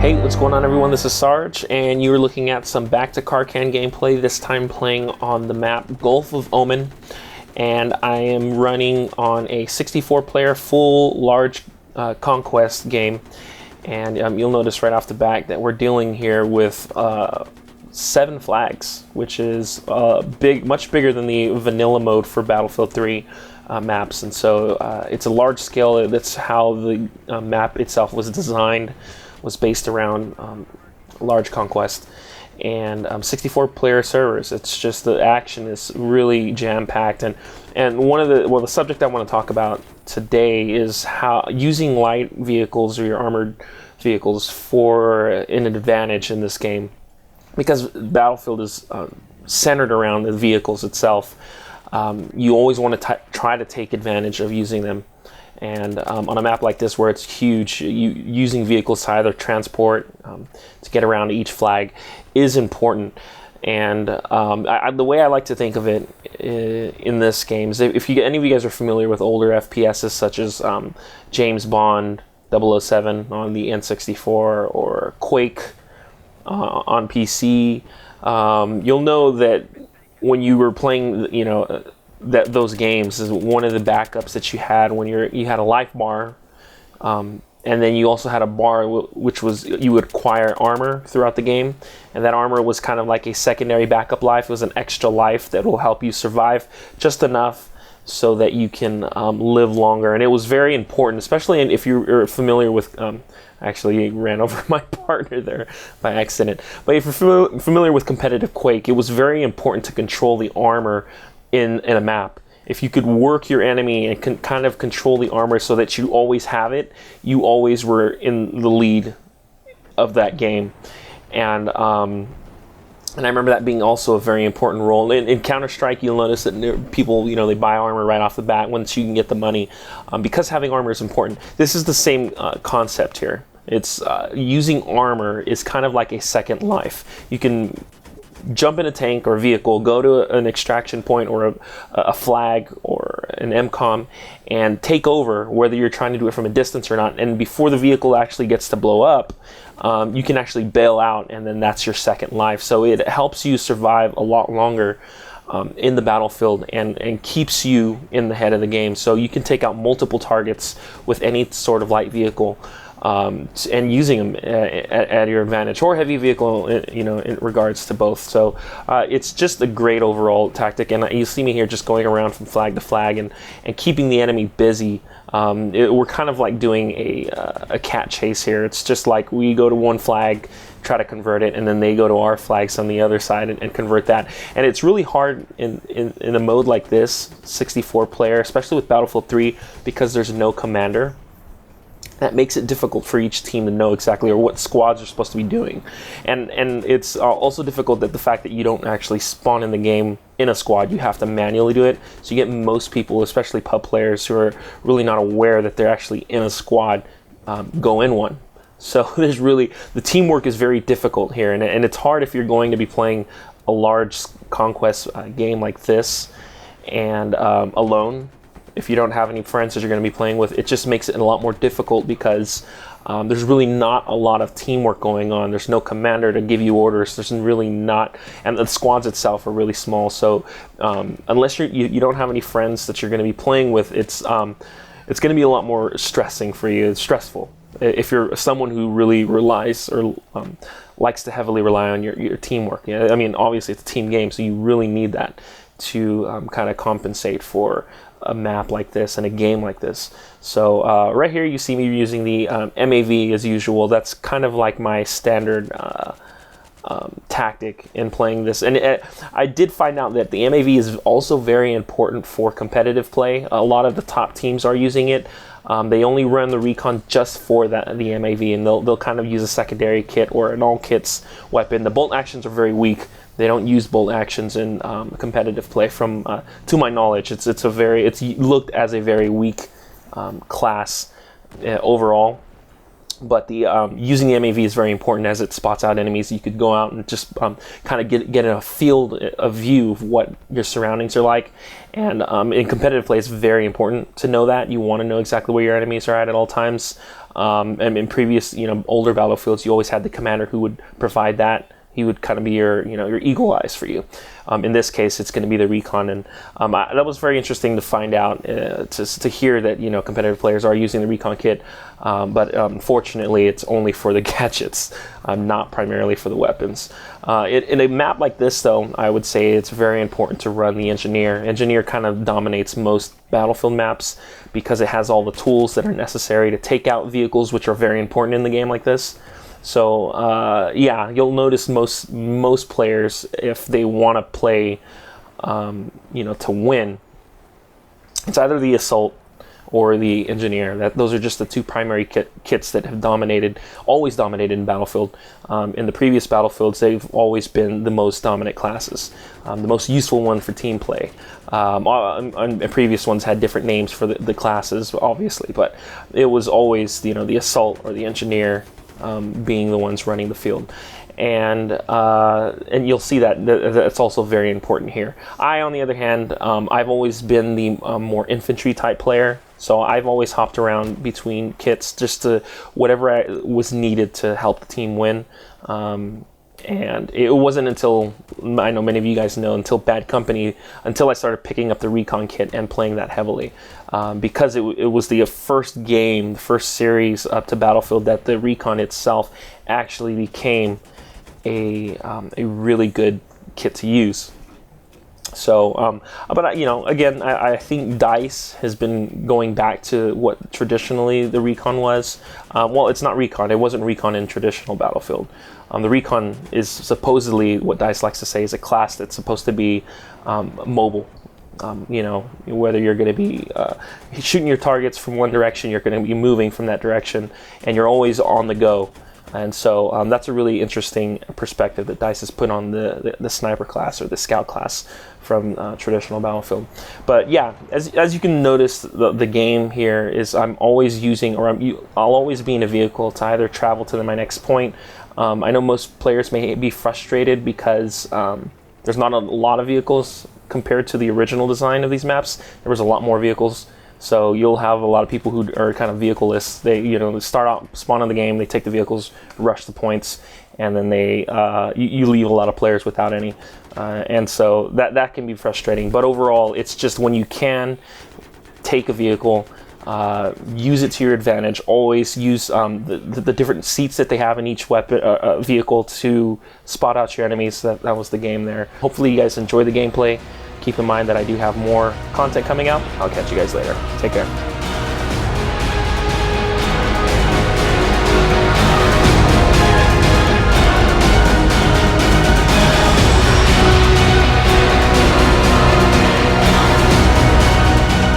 Hey, what's going on everyone? This is Sarge, and you're looking at some Back to Karkand gameplay, this time playing on the map Gulf of Oman, and I am running on a 64-player full large conquest game, and you'll notice right off the bat that we're dealing here with 7 flags, which is much bigger than the vanilla mode for Battlefield 3 maps, and so it's a large scale. That's how the map itself was designed, was based around large conquest and 64-player servers. It's just the action is really jam-packed, and the subject I want to talk about today is how using light vehicles or your armored vehicles for an advantage in this game, because Battlefield is centered around the vehicles itself. You always want to try to take advantage of using them. And on a map like this where it's huge, using vehicles to either transport, to get around each flag is important. And the way I like to think of it in this game is, if any of you guys are familiar with older FPSs such as James Bond 007 on the N64 or Quake on PC, you'll know that when you were playing, those games is one of the backups that you had when you had a life bar, and then you also had a bar which was you would acquire armor throughout the game, and that armor was kind of like a secondary backup life. It was an extra life that will help you survive just enough so that you can live longer, and it was very important, especially if you're familiar with actually ran over my partner there by accident, but if you're familiar with competitive Quake, it was very important to control the armor in a map. If you could work your enemy and kind of control the armor so that you always have it, you always were in the lead of that game. And I remember that being also a very important role. In Counter-Strike, you'll notice that people, they buy armor right off the bat once you can get the money, because having armor is important. This is the same concept here. It's using armor is kind of like a second life. You can jump in a tank or vehicle, go to an extraction point or a flag or an MCOM and take over, whether you're trying to do it from a distance or not. And before the vehicle actually gets to blow up, you can actually bail out, and then that's your second life. So it helps you survive a lot longer in the battlefield and keeps you in the head of the game. So you can take out multiple targets with any sort of light vehicle, and using them at your advantage, or heavy vehicle, in regards to both. So it's just a great overall tactic, and you see me here just going around from flag to flag and keeping the enemy busy. We're kind of like doing a cat chase here. It's just like we go to one flag, try to convert it, and then they go to our flags on the other side and convert that. And it's really hard in a mode like this, 64-player, especially with Battlefield 3, because there's no commander. That makes it difficult for each team to know exactly or what squads are supposed to be doing. And it's also difficult that the fact that you don't actually spawn in the game in a squad, you have to manually do it. So you get most people, especially pub players, who are really not aware that they're actually in a squad, go in one. So the teamwork is very difficult here, and it's hard if you're going to be playing a large conquest game like this and alone. If you don't have any friends that you're going to be playing with, it just makes it a lot more difficult, because there's really not a lot of teamwork going on. There's no commander to give you orders. There's really not, and the squads itself are really small. So unless you don't have any friends that you're going to be playing with, it's going to be a lot more stressing for you. It's stressful if you're someone who really relies or likes to heavily rely on your teamwork. I mean, obviously it's a team game, so you really need that to kind of compensate for a map like this and a game like this. So right here you see me using the MAV as usual. That's kind of like my standard tactic in playing this, and I did find out that the MAV is also very important for competitive play. A lot of the top teams are using it. They only run the recon just for the MAV, and they'll kind of use a secondary kit or an all kits weapon. The bolt actions are very weak. They don't use bolt actions in competitive play, to my knowledge. It's looked as a very weak class overall. But the using the MAV is very important as it spots out enemies. You could go out and just kind of get a view of what your surroundings are like. And in competitive play, it's very important to know that. You want to know exactly where your enemies are at all times. And in previous, older battlefields, you always had the commander who would provide that. He would kind of be your, your eagle eyes for you. In this case, it's going to be the recon, and that was very interesting to find out, to hear that competitive players are using the recon kit, but unfortunately, it's only for the gadgets, not primarily for the weapons. In a map like this, though, I would say it's very important to run the engineer. Engineer kind of dominates most battlefield maps because it has all the tools that are necessary to take out vehicles, which are very important in the game like this. So yeah, you'll notice most players, if they want to play, to win, it's either the assault or the engineer. Those are just the two primary kits that have always dominated in Battlefield. In the previous Battlefields, they've always been the most dominant classes, the most useful one for team play. And previous ones had different names for the classes, obviously, but it was always the assault or the engineer being the ones running the field, and you'll see that's also very important here. I, on the other hand, I've always been the more infantry type player, so I've always hopped around between kits just to whatever was needed to help the team win. And it wasn't until, I know many of you guys know, until Bad Company, until I started picking up the recon kit and playing that heavily. Because it was the first game, the first series up to Battlefield that the recon itself actually became a really good kit to use. So, but again, I think DICE has been going back to what traditionally the recon was. Well, it's not recon. It wasn't recon in traditional Battlefield. The recon is supposedly, what DICE likes to say, is a class that's supposed to be mobile. Whether you're going to be shooting your targets from one direction, you're going to be moving from that direction, and you're always on the go. And so that's a really interesting perspective that DICE has put on the sniper class or the scout class from traditional Battlefield. But yeah, as you can notice, the game here is I'm always using, or I'll always be in a vehicle to either travel to my next point. I know most players may be frustrated because there's not a lot of vehicles compared to the original design of these maps. There was a lot more vehicles. So you'll have a lot of people who are kind of vehicleists. They start out, spawn in the game, they take the vehicles, rush the points, and then you leave a lot of players without any. And so that can be frustrating. But overall, it's just when you can take a vehicle, use it to your advantage. Always use the different seats that they have in each vehicle to spot out your enemies. That was the game there. Hopefully you guys enjoy the gameplay. Keep in mind that I do have more content coming out. I'll catch you guys later. Take care.